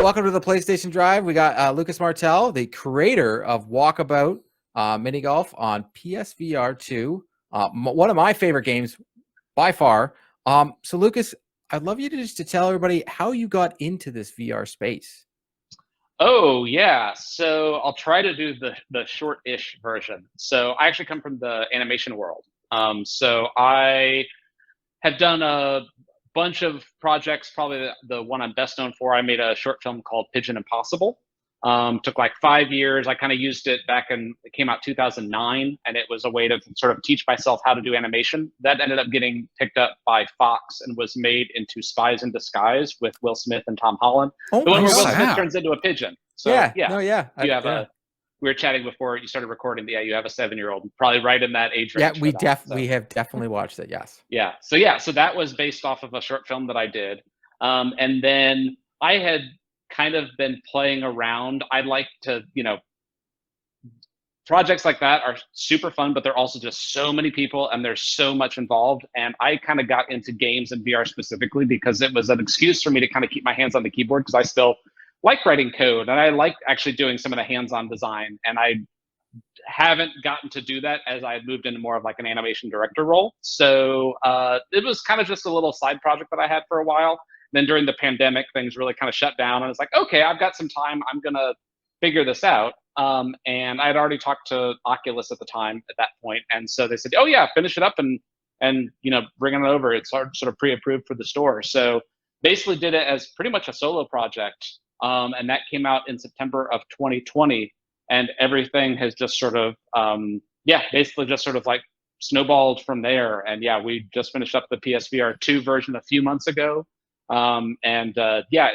welcome to the PlayStation Drive. We got Lucas Martell, the creator of Walkabout Mini Golf on PSVR2. One of my favorite games by far. So Lucas, I'd love you to tell everybody how you got into this VR space. Oh yeah, so I'll try to do the short-ish version. So I actually come from the animation world. So I have done a bunch of projects. Probably the one I'm best known for, I made a short film called Pigeon Impossible. Took like 5 years. I kind of used it back it came out 2009, and it was a way to sort of teach myself how to do animation. That ended up getting picked up by Fox and was made into Spies in Disguise with Will Smith and Tom Holland. Oh The my one where Will God. Smith turns into a pigeon. So yeah. yeah, No, yeah. you have a. We were chatting before you started recording. Yeah, you have a 7-year-old, probably right in that age range. Yeah, we have definitely watched it. Yes. So that was based off of a short film that I did, and then I had kind of been playing around. I like to, projects like that are super fun, but they're also just so many people and there's so much involved. And I kind of got into games and VR specifically because it was an excuse for me to kind of keep my hands on the keyboard, because I still like writing code and I like actually doing some of the hands-on design. And I haven't gotten to do that as I had moved into more of like an animation director role. So it was kind of just a little side project that I had for a while. Then during the pandemic, things really kind of shut down, and it's like, okay, I've got some time. I'm gonna figure this out. And I had already talked to Oculus at the time at that point, and so they said, oh yeah, finish it up and bring it over. It's sort of pre-approved for the store. So basically, did it as pretty much a solo project, and that came out in September of 2020, and everything has just sort of basically just sort of like snowballed from there. And yeah, we just finished up the PSVR2 version a few months ago.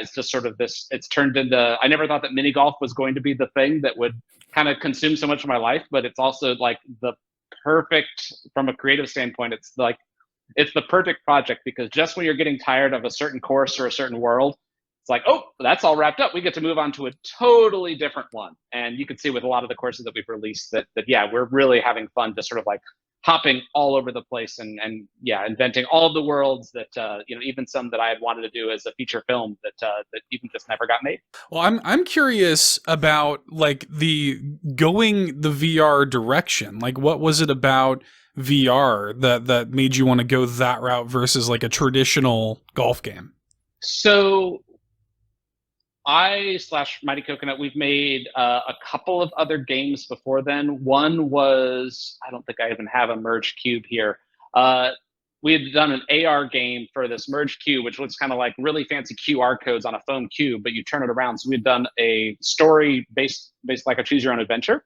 It's just sort of this, it's turned into, I never thought that mini golf was going to be the thing that would kind of consume so much of my life, but it's also like the perfect, from a creative standpoint, it's the perfect project, because just when you're getting tired of a certain course or a certain world, it's like, oh, that's all wrapped up. We get to move on to a totally different one. And you can see with a lot of the courses that we've released that we're really having fun just sort of like hopping all over the place and inventing all of the worlds that even some that I had wanted to do as a feature film that even just never got made. Well, I'm curious about like the VR direction. Like, what was it about VR that made you want to go that route versus like a traditional golf game? So Mighty Coconut, we've made a couple of other games before then. One was, I don't think I even have a Merge Cube here. We had done an AR game for this Merge Cube, which looks kind of like really fancy QR codes on a foam cube, but you turn it around. So we had done a story based like a choose your own adventure.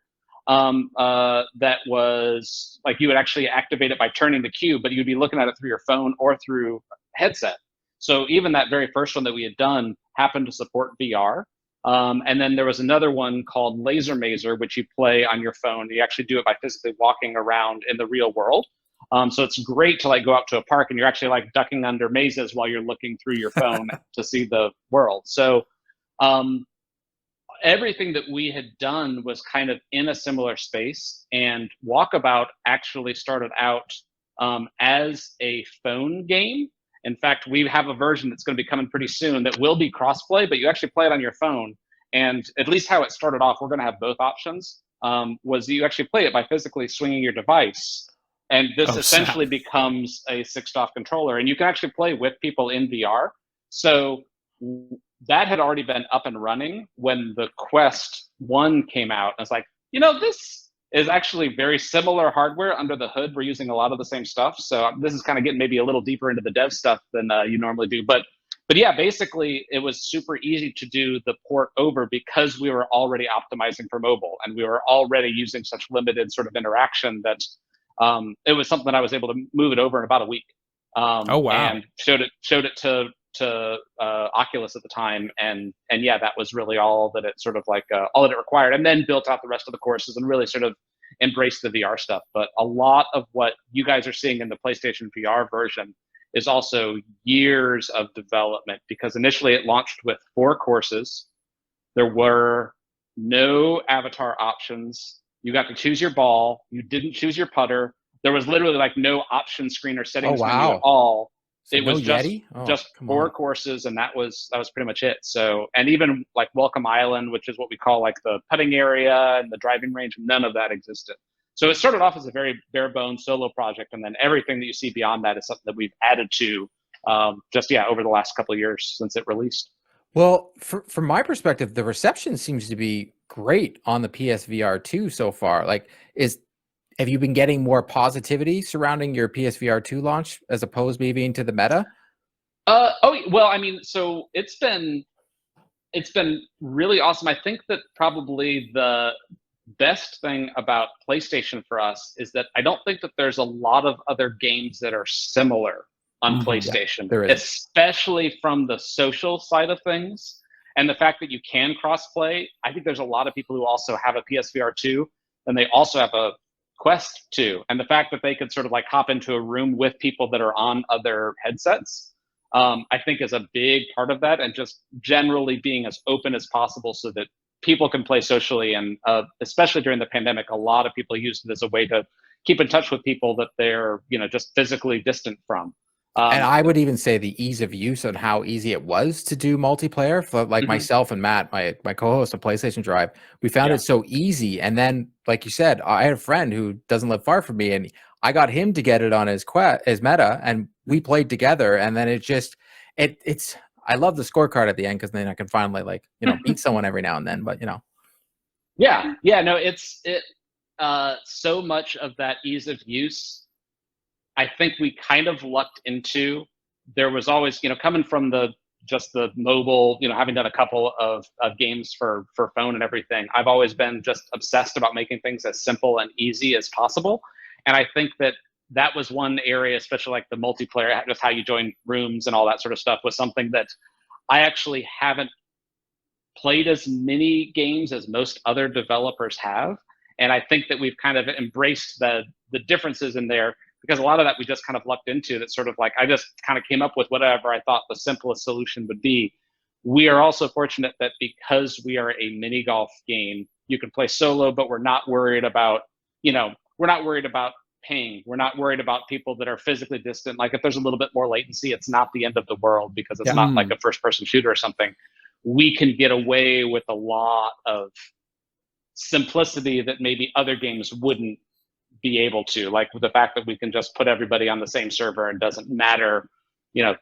That was like, you would actually activate it by turning the cube, but you'd be looking at it through your phone or through a headset. So even that very first one that we had done happened to support VR. And then there was another one called Laser Mazer, which you play on your phone. You actually do it by physically walking around in the real world. So it's great to like go out to a park and you're actually like ducking under mazes while you're looking through your phone to see the world. So everything that we had done was kind of in a similar space. And Walkabout actually started out as a phone game. In fact, we have a version that's going to be coming pretty soon that will be crossplay, but you actually play it on your phone. And at least how it started off, we're going to have both options, was you actually play it by physically swinging your device. And this essentially becomes a 6-off controller. And you can actually play with people in VR. So that had already been up and running when the Quest 1 came out. And it's like, this is actually very similar hardware under the hood. We're using a lot of the same stuff. So this is kind of getting maybe a little deeper into the dev stuff than you normally do. But yeah, basically it was super easy to do the port over because we were already optimizing for mobile and we were already using such limited sort of interaction that it was something that I was able to move it over in about a week. Oh, wow. And showed it to Oculus at the time, and yeah, that was really all that it sort of like all that it required, and then built out the rest of the courses and really sort of embraced the VR stuff. But a lot of what you guys are seeing in the PlayStation VR version is also years of development, because initially it launched with 4 courses. There were no avatar options. You got to choose your ball. You didn't choose your putter. There was literally like no option screen or settings menu at all. So it no was just Yeti? Oh, just come 4 on. courses, and that was pretty much it. So, and even like Welcome Island, which is what we call like the putting area and the driving range, none of that existed. So it started off as a very bare bones solo project, and then everything that you see beyond that is something that we've added to over the last couple of years since it released. Well, from my perspective, the reception seems to be great on the PSVR2 so far. Like, have you been getting more positivity surrounding your PSVR2 launch as opposed maybe into the meta? Well, I mean, so it's been really awesome. I think that probably the best thing about PlayStation for us is that I don't think that there's a lot of other games that are similar on PlayStation, there is. especially from the social side of things. And the fact that you can cross-play, I think there's a lot of people who also have a PSVR 2, and they also have a Quest 2. And the fact that they could sort of like hop into a room with people that are on other headsets, I think is a big part of that, and just generally being as open as possible so that people can play socially. And especially during the pandemic, a lot of people used it as a way to keep in touch with people that they're, just physically distant from. And I would even say the ease of use and how easy it was to do multiplayer for like myself and Matt, my co-host of PlayStation Drive. We found it so easy. And then, like you said, I had a friend who doesn't live far from me, and I got him to get it on his meta, and we played together. And then it's I love the scorecard at the end, because then I can finally beat someone every now and then. But no, it's so much of that ease of use, I think we kind of lucked into. There was always, coming from the mobile, having done a couple of games for phone and everything, I've always been just obsessed about making things as simple and easy as possible. And I think that was one area, especially like the multiplayer, just how you join rooms and all that sort of stuff, was something that I actually haven't played as many games as most other developers have. And I think that we've kind of embraced the differences in there, because a lot of that we just kind of lucked into. That sort of like, I just kind of came up with whatever I thought the simplest solution would be. We are also fortunate that because we are a mini golf game, you can play solo, but we're not worried about, ping. We're not worried about people that are physically distant. Like if there's a little bit more latency, it's not the end of the world, because it's not like a first-person shooter or something. We can get away with a lot of simplicity that maybe other games wouldn't be able to, like with the fact that we can just put everybody on the same server and doesn't matter,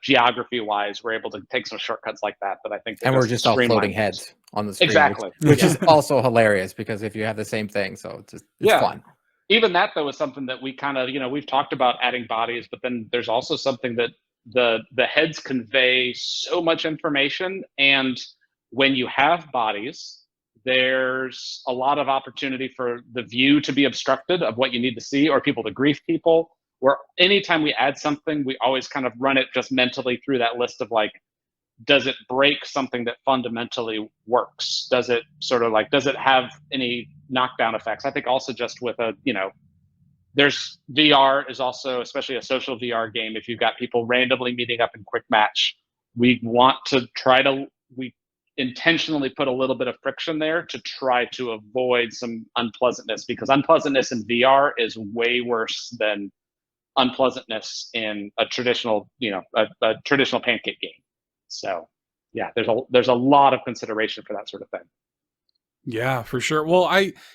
geography wise, we're able to take some shortcuts like that. But I think, and we're just all floating heads on the screen, exactly, which is also hilarious, because if you have the same thing, so it's fun. Even that though is something that we kind of, we've talked about adding bodies, but then there's also something that the heads convey so much information, and when you have bodies, there's a lot of opportunity for the view to be obstructed of what you need to see, or people to grief people. Where anytime we add something, we always kind of run it just mentally through that list of like, does it break something that fundamentally works? Does it have any knockdown effects? I think also just with there's VR is also, especially a social VR game, if you've got people randomly meeting up in quick match, we intentionally put a little bit of friction there to try to avoid some unpleasantness, because unpleasantness in VR is way worse than unpleasantness in a traditional, a traditional pancake game. So there's a lot of consideration for that sort of thing. Yeah, for sure. Well,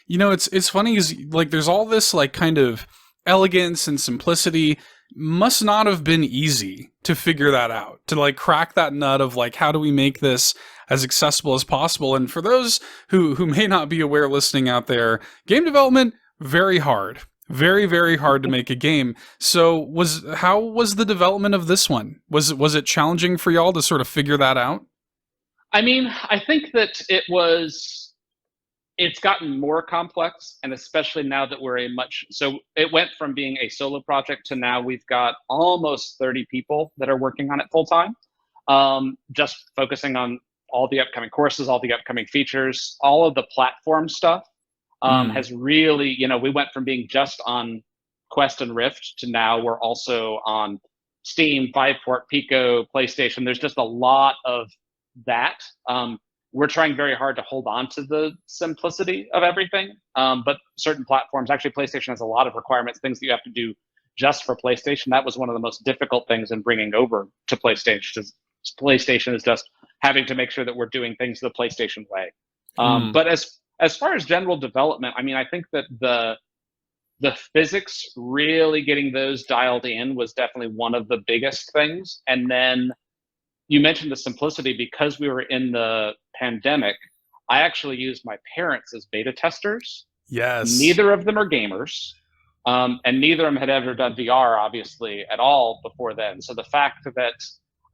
it's funny, is like there's all this like kind of elegance and simplicity. Must not have been easy to figure that out, to like crack that nut of like, how do we make this as accessible as possible? And for those who may not be aware listening out there, game development, very hard. Very, very hard to make a game. So how was the development of this one? Was it challenging for y'all to sort of figure that out? I mean, I think that it's gotten more complex, and especially now that so it went from being a solo project to now we've got almost 30 people that are working on it full time, just focusing on all the upcoming courses, all the upcoming features, all of the platform stuff. Has really, we went from being just on Quest and Rift to now we're also on Steam, Viveport, Pico, PlayStation. There's just a lot of that. We're trying very hard to hold on to the simplicity of everything. But certain platforms, actually PlayStation has a lot of requirements, things that you have to do just for PlayStation, that was one of the most difficult things in bringing over to PlayStation. PlayStation is just having to make sure that we're doing things the PlayStation way. But as far as general development, I mean, I think that the physics, really getting those dialed in was definitely one of the biggest things. And then you mentioned the simplicity. Because we were in the pandemic, I actually used my parents as beta testers. Yes. Neither of them are gamers. And neither of them had ever done VR, obviously, at all before then. So the fact that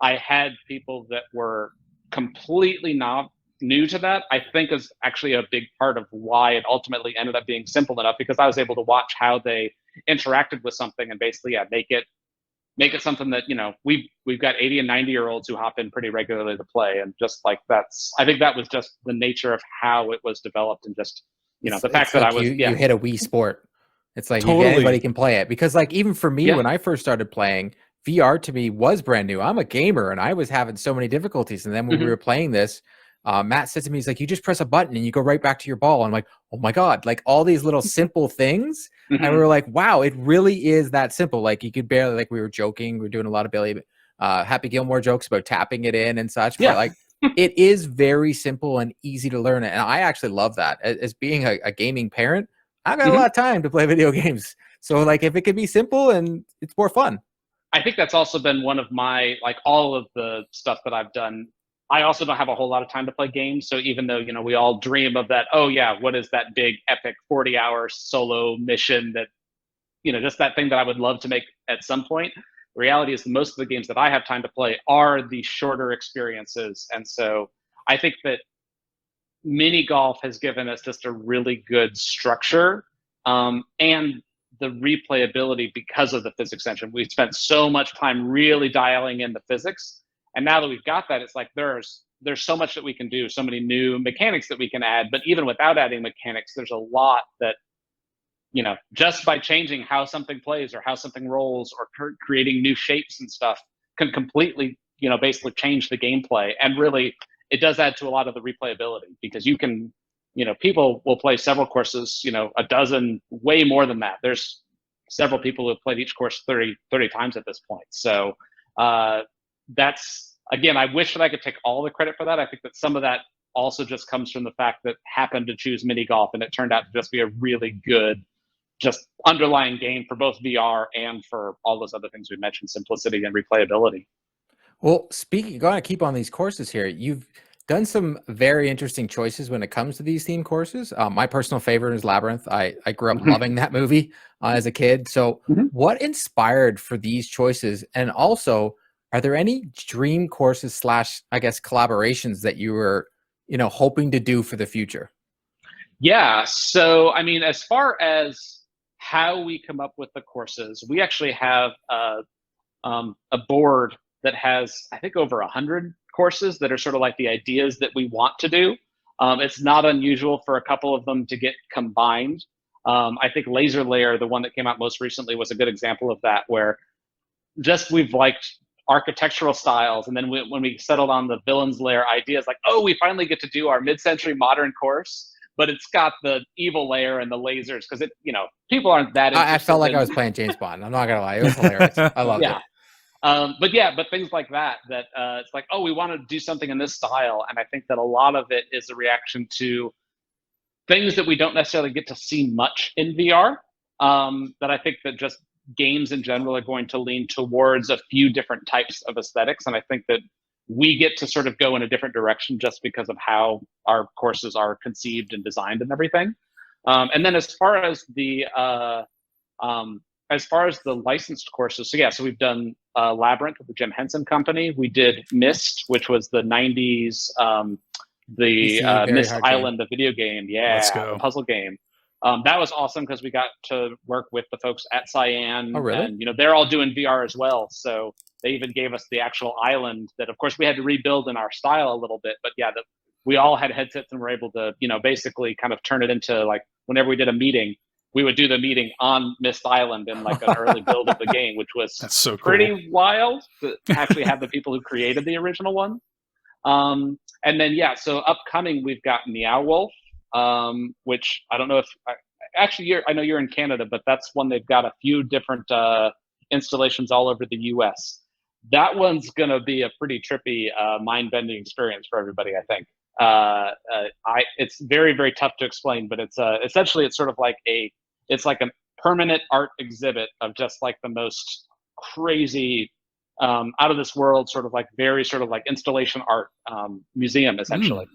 I had people that were completely not new to that, I think is actually a big part of why it ultimately ended up being simple enough, because I was able to watch how they interacted with something and basically, make it something that, we've got 80 and 90-year-olds who hop in pretty regularly to play. And just like I think that was just the nature of how it was developed, and just, the fact that like you hit a Wii Sport. It's like anybody can play it, because like even for me, when I first started playing, VR to me was brand new. I'm a gamer and I was having so many difficulties. And then when we were playing this, Matt said to me, he's like, you just press a button and you go right back to your ball. I'm like, oh my God, like all these little simple things. And we were like, wow, it really is that simple. Like you could barely, like we were joking. We were doing a lot of Happy Gilmore jokes about tapping it in and such. But like it is very simple and easy to learn. And I actually love that. As being a gaming parent, I've got a lot of time to play video games. So like if it can be simple and it's more fun. I think that's also been one of my, like all of the stuff that I've done. I also don't have a whole lot of time to play games. So even though, we all dream of that, oh yeah, what is that big epic 40-hour solo mission that, just that thing that I would love to make at some point. The reality is most of the games that I have time to play are the shorter experiences. And so I think that mini golf has given us just a really good structure, and the replayability because of the physics engine. We've spent so much time really dialing in the physics. And now that we've got that, it's like there's so much that we can do, so many new mechanics that we can add. But even without adding mechanics, there's a lot that, just by changing how something plays or how something rolls or creating new shapes and stuff can completely, basically change the gameplay. And really, it does add to a lot of the replayability, because you can, people will play several courses, a dozen, way more than that. There's several people who have played each course 30 times at this point. So that's, again, I wish that I could take all the credit for that. I think that some of that also just comes from the fact that happened to choose mini golf, and it turned out to just be a really good, just underlying game for both VR and for all those other things we mentioned, simplicity and replayability. Well, going to keep on these courses here. You've done some very interesting choices when it comes to these theme courses. My personal favorite is Labyrinth. I grew up loving that movie as a kid. So what inspired for these choices? And also, are there any dream courses / I guess collaborations that you were, hoping to do for the future? Yeah. So, I mean, as far as how we come up with the courses, we actually have a board that has, I think, over 100 courses that are sort of like the ideas that we want to do. It's not unusual for a couple of them to get combined. I think Laser Layer, the one that came out most recently, was a good example of that, where just we've liked architectural styles, and then when we settled on the Villains Layer ideas, like, oh, we finally get to do our mid-century modern course, but it's got the evil layer and the lasers, because people aren't that interested. I felt like I was playing James Bond. I'm not gonna lie, it was hilarious. I loved it. But things like that, it's like, oh, we want to do something in this style. And I think that a lot of it is a reaction to things that we don't necessarily get to see much in VR, that I think that just games in general are going to lean towards a few different types of aesthetics. And I think that we get to sort of go in a different direction just because of how our courses are conceived and designed and everything. And then as far as the licensed courses, so we've done Labyrinth with the Jim Henson Company. We did Myst, which was the 90s, Myst Island, the video game. Yeah, the puzzle game. That was awesome because we got to work with the folks at Cyan. Oh, really? And, they're all doing VR as well. So they even gave us the actual island that, of course, we had to rebuild in our style a little bit. But yeah, we all had headsets and were able to, basically kind of turn it into, like, whenever we did a meeting, we would do the meeting on Myst Island in like an early build of the game, which was so cool. Pretty wild to actually have the people who created the original one. And then, so upcoming, we've got Meow Wolf, which I don't know if actually, I know you're in Canada, but that's one they've got a few different installations all over the U.S. That one's going to be a pretty trippy, mind-bending experience for everybody, I think. It's very, very tough to explain, but it's essentially it's sort of like it's like a permanent art exhibit of just like the most crazy, out of this world, sort of like very sort of like installation art museum essentially.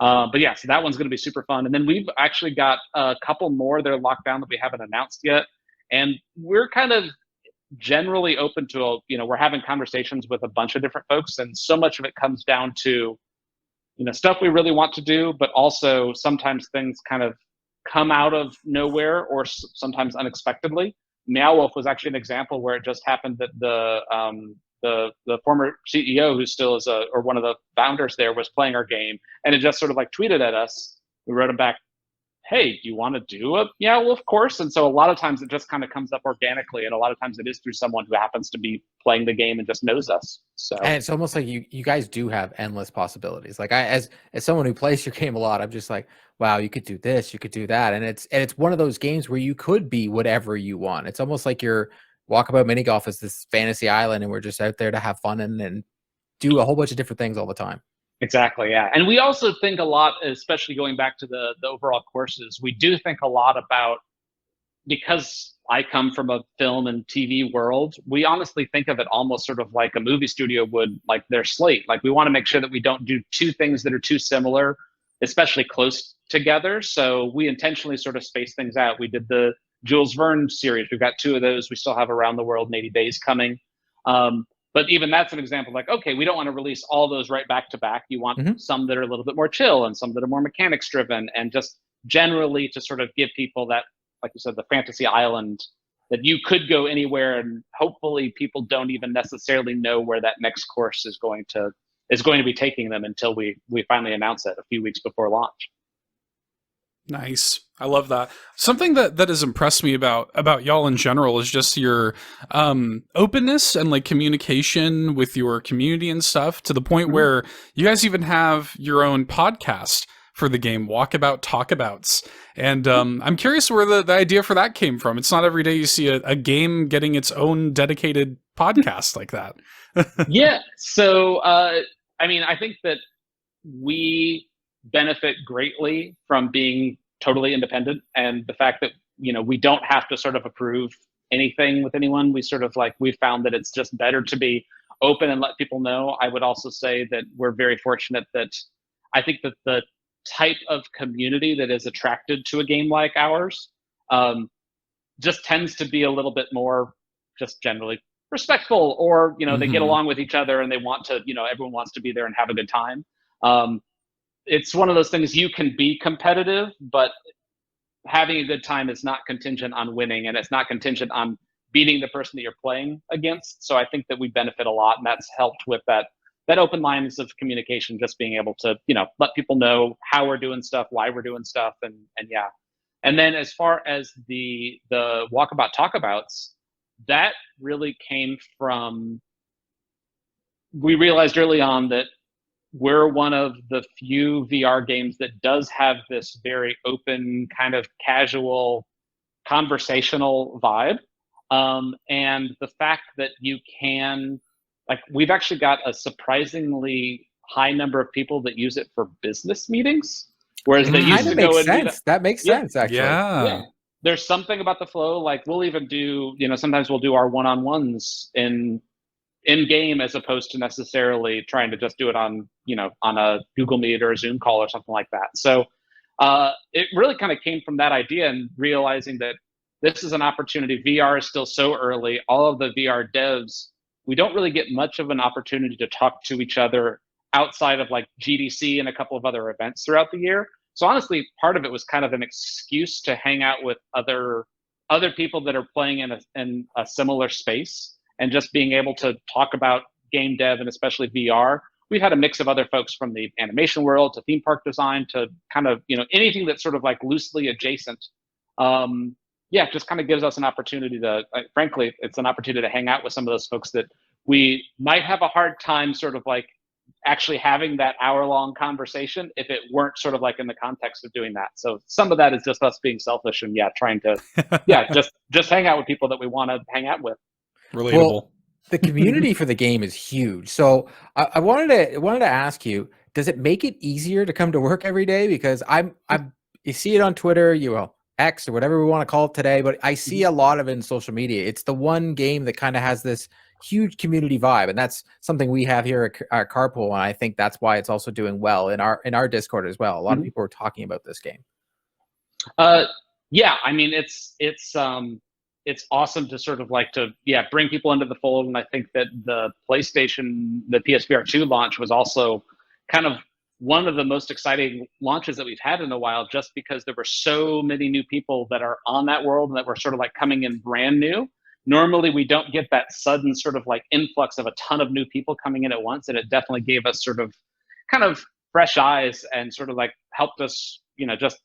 But yeah, so that one's going to be super fun. And then we've actually got a couple more that are locked down that we haven't announced yet, and we're kind of generally open to we're having conversations with a bunch of different folks, and so much of it comes down to stuff we really want to do, but also sometimes things kind of come out of nowhere or sometimes unexpectedly. Meow Wolf was actually an example where it just happened that the former CEO, who still is or one of the founders there, was playing our game, and it just sort of like tweeted at us. We wrote him back, "Hey, do you want to do a Meow Wolf course?" And so a lot of times it just kind of comes up organically, and a lot of times it is through someone who happens to be playing the game and just knows us. So, and it's almost like you guys do have endless possibilities. Like as someone who plays your game a lot, I'm just like, wow, you could do this, you could do that, and it's one of those games where you could be whatever you want. It's almost like your Walkabout Mini Golf is this fantasy island, and we're just out there to have fun and do a whole bunch of different things all the time. Exactly, yeah. And we also think a lot, especially going back to the overall courses, we do think a lot about, because I come from a film and TV world, we honestly think of it almost sort of like a movie studio would, like their slate. Like we want to make sure that we don't do two things that are too similar, especially close together. So we intentionally sort of space things out. We did the Jules Verne series. We've got 2 of those. We still have Around the World in 80 Days coming. But even that's an example, like, okay, we don't want to release all those right back to back. You want some that are a little bit more chill and some that are more mechanics driven, and just generally to sort of give people that, like you said, the fantasy island, that you could go anywhere, and hopefully people don't even necessarily know where that next course is going to be taking them until we finally announce it a few weeks before launch. Nice. I love that. Something that has impressed me about y'all in general is just your openness and like communication with your community and stuff, to the point where you guys even have your own podcast for the game, Walkabout Talkabouts. And I'm curious where the idea for that came from. It's not every day you see a game getting its own dedicated podcast like that. Yeah. So, I mean, I think that we benefit greatly from being totally independent, and the fact that we don't have to sort of approve anything with anyone. We sort of we found that it's just better to be open and let people know. I would also say that we're very fortunate that I think that the type of community that is attracted to a game like ours just tends to be a little bit more just generally respectful, or they get along with each other and they want to, everyone wants to be there and have a good time. It's one of those things, you can be competitive, but having a good time is not contingent on winning, and it's not contingent on beating the person that you're playing against. So I think that we benefit a lot, and that's helped with that open lines of communication, just being able to, let people know how we're doing stuff, why we're doing stuff, and yeah. And then as far as the Walkabout Talkabouts, that really came from, we realized early on that we're one of the few VR games that does have this very open, kind of casual, conversational vibe. And the fact that you can, we've actually got a surprisingly high number of people that use it for business meetings, whereas they used to go and meet up. That makes sense, actually. Yeah. There's something about the flow. We'll even do, sometimes we'll do our one-on-ones in game, as opposed to necessarily trying to just do it on, on a Google Meet or a Zoom call or something like that. So it really kind of came from that idea, and realizing that this is an opportunity. VR is still so early. All of the VR devs, we don't really get much of an opportunity to talk to each other outside of GDC and a couple of other events throughout the year. So honestly, part of it was kind of an excuse to hang out with other people that are playing in a similar space, and just being able to talk about game dev, and especially VR. We've had a mix of other folks from the animation world to theme park design to kind of, anything that's sort of loosely adjacent. Just kind of gives us an opportunity to, frankly, it's an opportunity to hang out with some of those folks that we might have a hard time sort of actually having that hour-long conversation if it weren't sort of like in the context of doing that. So some of that is just us being selfish and trying to just hang out with people that we want to hang out with. Relatable. Well, the community for the game is huge. So I wanted to ask you, does it make it easier to come to work every day? Because you see it on Twitter, X or whatever we want to call it today, but I see a lot of it in social media. It's the one game that kind of has this huge community vibe, and that's something we have here at Carpool, and I think that's why it's also doing well in our Discord as well. A lot of people are talking about this game. Yeah, I mean it's awesome to sort of like to bring people into the fold, and I think that the PSVR2 launch was also kind of one of the most exciting launches that we've had in a while, just because there were so many new people that are on that world and that were sort of like coming in brand new. Normally we don't get that sudden sort of like influx of a ton of new people coming in at once, and it definitely gave us sort of kind of fresh eyes and sort of like helped us, just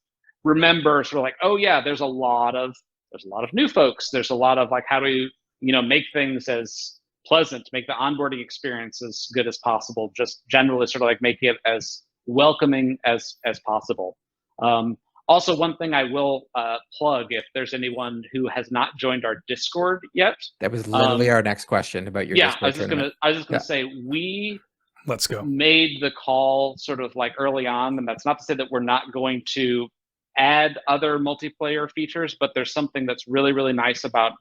remember sort of like, oh yeah, there's a lot of new folks. There's a lot of like, how do we, make things as pleasant, make the onboarding experience as good as possible, just generally sort of like make it as welcoming as possible. Also, one thing I will plug, if there's anyone who has not joined our Discord yet. That was literally our next question about your Discord. I was just gonna say, we let's go. Made the call sort of like early on, and that's not to say that we're not going to add other multiplayer features, but there's something that's really, really nice about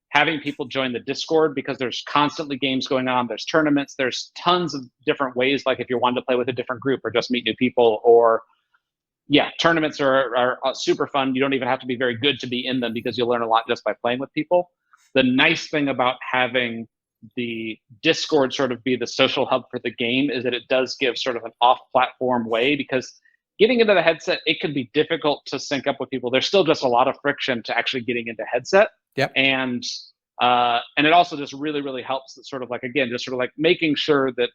having people join the Discord, because there's constantly games going on. There's tournaments. There's tons of different ways, like if you wanted to play with a different group or just meet new people, or tournaments are super fun. You don't even have to be very good to be in them, because you'll learn a lot just by playing with people. The nice thing about having the Discord sort of be the social hub for the game is that it does give sort of an off-platform way, because getting into the headset, it can be difficult to sync up with people. There's still just a lot of friction to actually getting into headset. Yep. And it also just really, really helps that sort of like, again, just sort of like making sure that,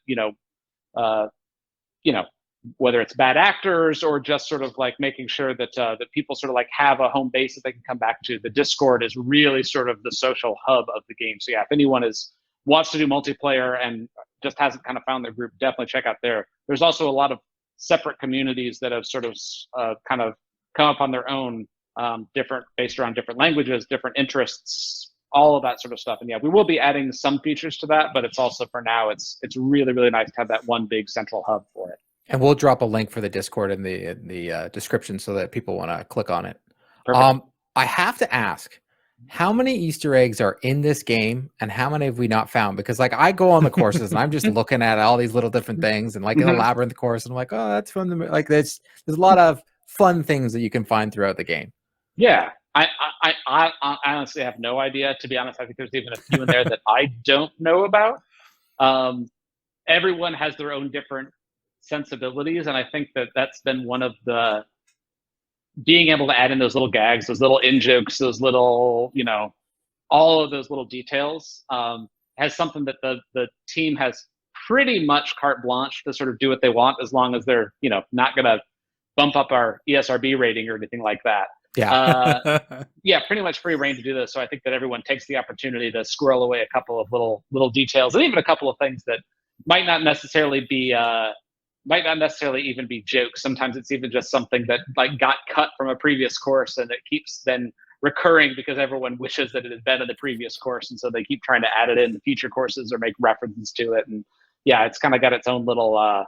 whether it's bad actors or just sort of like making sure that that people sort of like have a home base that they can come back to. The Discord is really sort of the social hub of the game. So if anyone wants to do multiplayer and just hasn't kind of found their group, definitely check out there. There's also a lot of separate communities that have sort of kind of come up on their own, different, based around different languages, different interests, all of that sort of stuff. And we will be adding some features to that, but it's also, for now, it's really, really nice to have that one big central hub for it. And we'll drop a link for the Discord in the description so that people want to click on it. Perfect. I have to ask, how many Easter eggs are in this game, and how many have we not found? Because like I go on the courses and I'm just looking at all these little different things, and like in the labyrinth course, and I'm like, oh, that's fun. Like there's a lot of fun things that you can find throughout the game. Yeah, I honestly have no idea. To be honest, I think there's even a few in there that I don't know about. Everyone has their own different sensibilities, and I think that that's been one of the being able to add in those little gags, those little in jokes, those little, all of those little details, has something that the team has pretty much carte blanche to sort of do what they want, as long as they're, not going to bump up our ESRB rating or anything like that. Yeah. Pretty much free reign to do this. So I think that everyone takes the opportunity to squirrel away a couple of little details, and even a couple of things that might not necessarily even be jokes. Sometimes it's even just something that like got cut from a previous course, and it keeps then recurring because everyone wishes that it had been in the previous course, and so they keep trying to add it in the future courses or make references to it. And it's kind of got its own little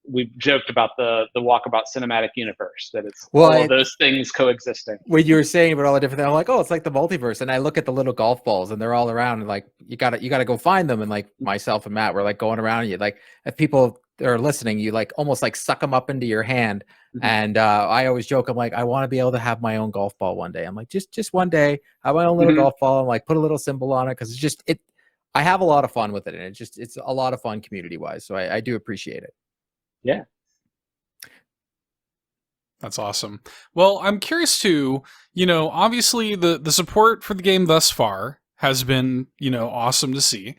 we've joked about the Walkabout cinematic universe, that it's all of those things coexisting. When you were saying about all the different things, I'm like, oh, it's like the multiverse. And I look at the little golf balls, and they're all around, and like you gotta go find them. And like myself and Matt, we're like going around, and you like, if people are listening, you like almost like suck them up into your hand. And I always joke, I'm like, I want to be able to have my own golf ball one day. I'm like, just one day, have my own little golf ball. I'm like, put a little symbol on it, because it's just I have a lot of fun with it, and it's a lot of fun community wise. So I do appreciate it. Yeah. That's awesome. Well, I'm curious too, obviously the support for the game thus far has been, awesome to see.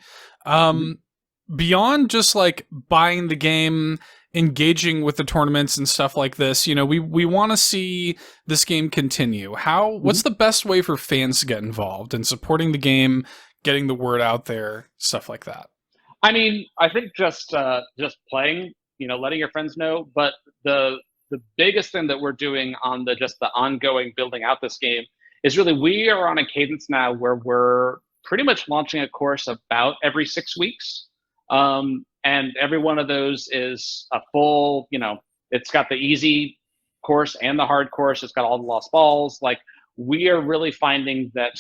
Beyond just like buying the game, engaging with the tournaments and stuff like this, we want to see this game continue. What's the best way for fans to get involved in supporting the game, getting the word out there, stuff like that? I mean, I think just playing, letting your friends know. But the biggest thing that we're doing on the ongoing building out this game is really we are on a cadence now where we're pretty much launching a course about every 6 weeks, and every one of those is a full. It's got the easy course and the hard course. It's got all the lost balls. Like we are really finding that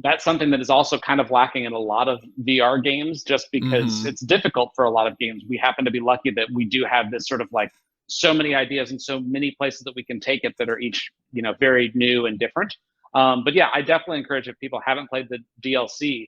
that's something that is also kind of lacking in a lot of VR games, just because it's difficult for a lot of games. We happen to be lucky that we do have this sort of like so many ideas and so many places that we can take it that are each, very new and different. But yeah, I definitely encourage, if people haven't played the DLC,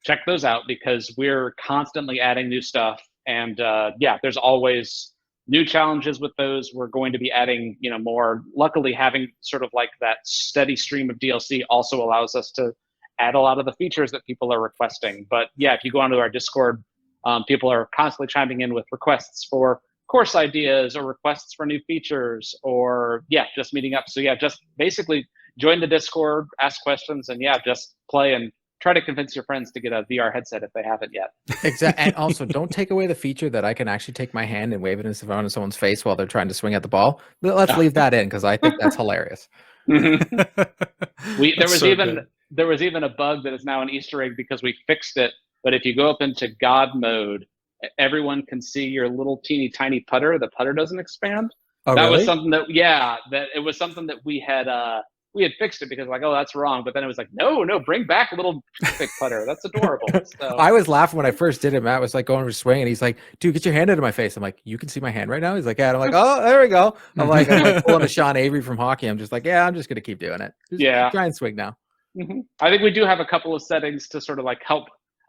check those out, because we're constantly adding new stuff. And yeah, there's always new challenges with those. We're going to be adding, more. Luckily, having sort of like that steady stream of DLC also allows us to add a lot of the features that people are requesting. But yeah, if you go onto our Discord, people are constantly chiming in with requests for course ideas or requests for new features, or yeah, just meeting up. So yeah, just basically join the Discord, ask questions, and yeah, just play and try to convince your friends to get a VR headset if they haven't yet. Exactly. And also, don't take away the feature that I can actually take my hand and wave it in front of someone's face while they're trying to swing at the ball. Let's leave that in, because I think that's hilarious. There was even a bug that is now an Easter egg because we fixed it. But if you go up into God mode, everyone can see your little teeny tiny putter. The putter doesn't expand. Oh, that really? was something that it was something that we had fixed it, because like, oh, that's wrong. But then it was like, no, bring back a little big putter. That's adorable. So I was laughing when I first did it. Matt was like going for a swing, and he's like, dude, get your hand into my face. I'm like, you can see my hand right now? He's like, yeah. And I'm like, oh, there we go. I'm like pulling a Sean Avery from hockey. I'm just like, yeah, I'm just going to keep doing it. Just try and swing now. I think we do have a couple of settings to sort of like help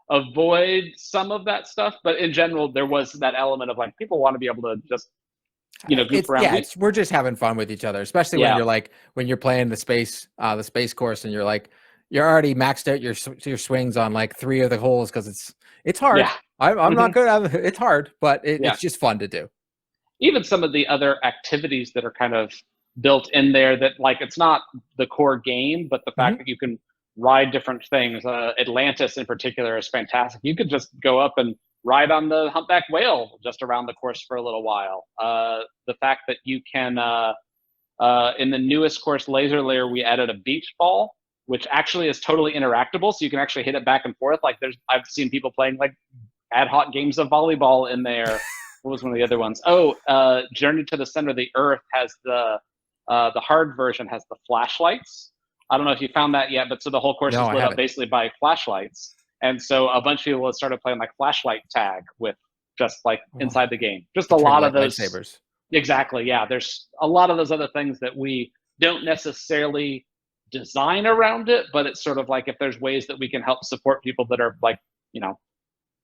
avoid some of that stuff. But in general, there was that element of like, people want to be able to just, goof around. Yeah, we're just having fun with each other, especially when you're playing the space course, and you're already maxed out your swings on like 3 of the holes, because it's hard. Yeah. I'm not good at it. It's hard, but it's just fun to do. Even some of the other activities that are kind of built in there that like, it's not the core game, but the fact that you can ride different things. Atlantis in particular is fantastic. You could just go up and ride on the humpback whale just around the course for a little while. The fact that you can, in the newest course, Laser Layer, we added a beach ball, which actually is totally interactable. So you can actually hit it back and forth. Like I've seen people playing like ad hoc games of volleyball in there. What was one of the other ones? Journey to the Center of the Earth has the hard version has the flashlights. I don't know if you found that yet, but so the whole course is lit up basically by flashlights. And so a bunch of people have started playing like flashlight tag with just like inside the game. Just a lot of those lightsabers. Exactly. Yeah. There's a lot of those other things that we don't necessarily design around it, but it's sort of like, if there's ways that we can help support people that are like,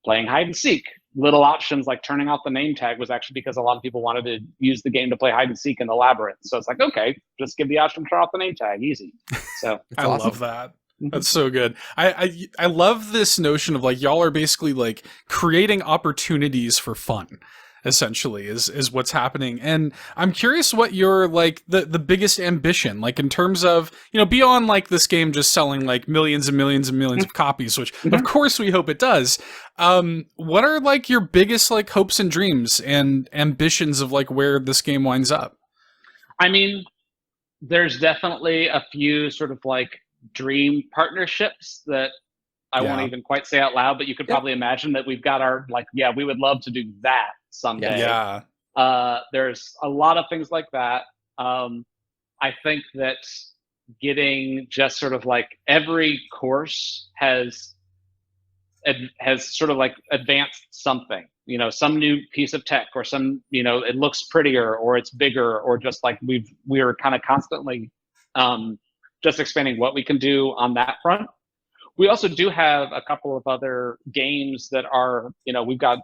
playing hide and seek, little options like turning off the name tag was actually because a lot of people wanted to use the game to play hide and seek in the labyrinth. So it's like, okay, just give the option to turn off the name tag. Easy. So I love that. That's so good. I love this notion of like, y'all are basically like creating opportunities for fun, essentially, is what's happening. And I'm curious what your like the biggest ambition, like in terms of, beyond like this game just selling like millions and millions and millions of copies, which of course we hope it does. What are like your biggest like hopes and dreams and ambitions of like where this game winds up? I mean, there's definitely a few sort of like dream partnerships that I won't even quite say out loud, but you could probably imagine that we've got our like, yeah, we would love to do that someday. Yeah. There's a lot of things like that. I think that getting just sort of like every course has sort of like advanced something, some new piece of tech, or some, it looks prettier, or it's bigger, or just like we're kind of constantly just expanding what we can do on that front. We also do have a couple of other games that are, we've got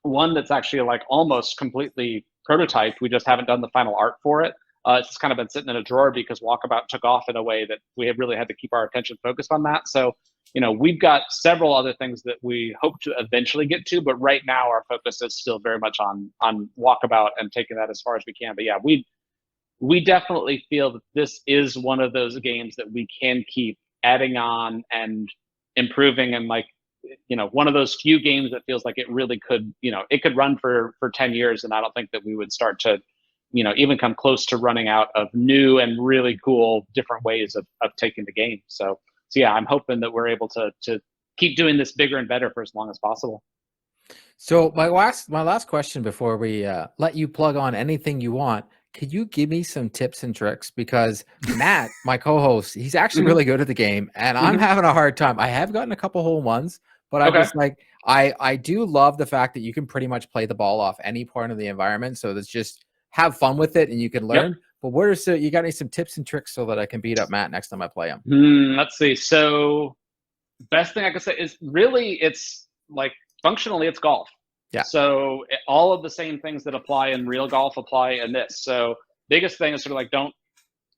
one that's actually like almost completely prototyped. We just haven't done the final art for it. It's just kind of been sitting in a drawer because Walkabout took off in a way that we have really had to keep our attention focused on that. So, we've got several other things that we hope to eventually get to, but right now our focus is still very much on Walkabout and taking that as far as we can. But yeah, we definitely feel that this is one of those games that we can keep adding on and improving and like one of those few games that feels like it really could, it could run for 10 years. And I don't think that we would start to, even come close to running out of new and really cool different ways of taking the game. So yeah, I'm hoping that we're able to keep doing this bigger and better for as long as possible. So my last question before we let you plug on anything you want, could you give me some tips and tricks? Because Matt, my co-host, he's actually really good at the game, and I'm having a hard time. I have gotten a couple hole ones, but I'm just like, I do love the fact that you can pretty much play the ball off any part of the environment. So it's just have fun with it and you can learn. But you got any some tips and tricks so that I can beat up Matt next time I play him? Let's see. So best thing I can say is really it's like functionally it's golf. Yeah. So all of the same things that apply in real golf apply in this. So biggest thing is sort of like don't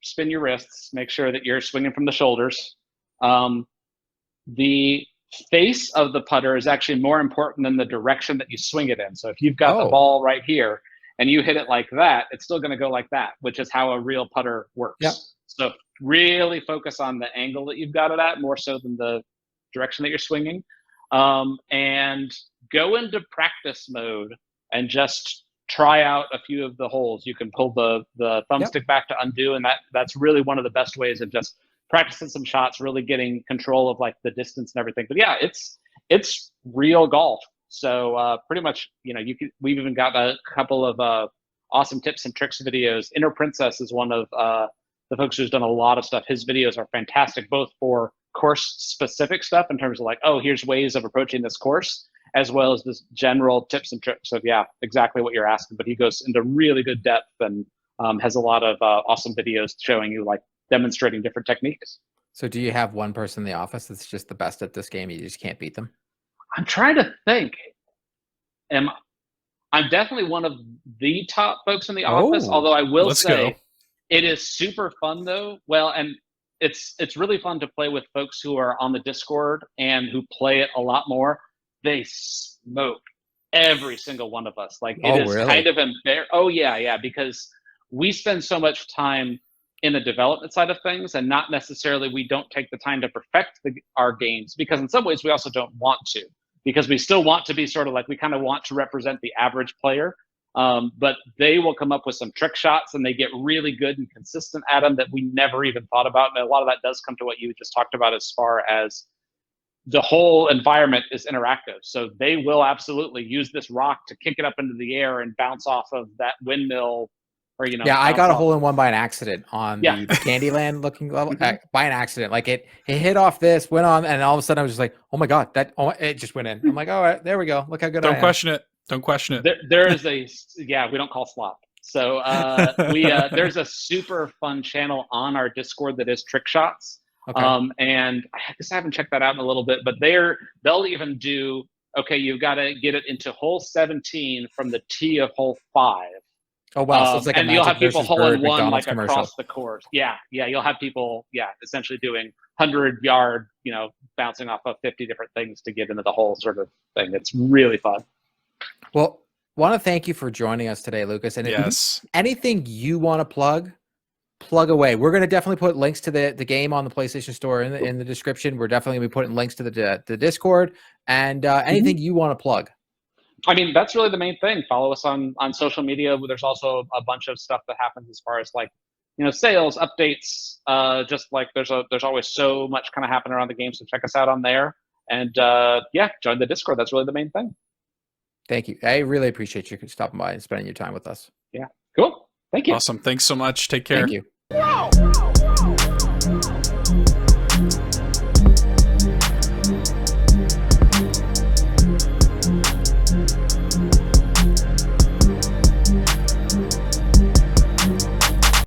spin your wrists. Make sure that you're swinging from the shoulders. The face of the putter is actually more important than the direction that you swing it in. So if you've got the ball right here and you hit it like that, it's still going to go like that, which is how a real putter works. Yep. So really focus on the angle that you've got it at more so than the direction that you're swinging. And go into practice mode and just try out a few of the holes. You can pull the thumbstick back to undo, and that's really one of the best ways of just practicing some shots, really getting control of like the distance and everything. But yeah, it's real golf. So pretty much, we've even got a couple of awesome tips and tricks videos. Inner Princess is one of the folks who's done a lot of stuff. His videos are fantastic, both for course specific stuff in terms of like, oh, here's ways of approaching this course, as well as this general tips and tricks. So yeah, exactly what you're asking, but he goes into really good depth and has a lot of awesome videos showing you like demonstrating different techniques. So do you have one person in the office that's just the best at this game? You just can't beat them? I'm trying to think. I'm definitely one of the top folks in the office, although I will say it is super fun though. Well, and it's really fun to play with folks who are on the Discord and who play it a lot more. They smoke every single one of us. Like it is kind of embarrassing. Oh yeah, because we spend so much time in the development side of things, and not necessarily we don't take the time to perfect our games, because in some ways we also don't want to, because we still want to be sort of like, we kind of want to represent the average player. But they will come up with some trick shots and they get really good and consistent at them that we never even thought about. And a lot of that does come to what you just talked about as far as the whole environment is interactive. So they will absolutely use this rock to kick it up into the air and bounce off of that windmill. Or, yeah, I got a hole in one by an accident on the Candyland looking level by an accident. Like it hit off this, went on, and all of a sudden I was just like, oh my God, it just went in. I'm like, all right, there we go. Look how good I am. Don't question it. There is we don't call slop. So there's a super fun channel on our Discord that is Trick Shots. Okay. And I guess I haven't checked that out in a little bit, but they'll even do, okay, you've got to get it into hole 17 from the tee of hole 5. Oh wow! So it's like and you'll have people hole in one like commercial. Across the course. Yeah. You'll have people, essentially doing 100-yard, bouncing off of 50 different things to get into the hole sort of thing. It's really fun. Well, want to thank you for joining us today, Lucas. And anything you want to plug away. We're going to definitely put links to the game on the PlayStation Store in the description. We're definitely going to be putting links to the Discord and anything you want to plug. I mean, that's really the main thing. Follow us on social media. There's also a bunch of stuff that happens as far as like, sales, updates. Just like there's always so much kind of happening around the game. So check us out on there. And join the Discord. That's really the main thing. Thank you. I really appreciate you stopping by and spending your time with us. Yeah. Cool. Thank you. Awesome. Thanks so much. Take care. Thank you. Whoa!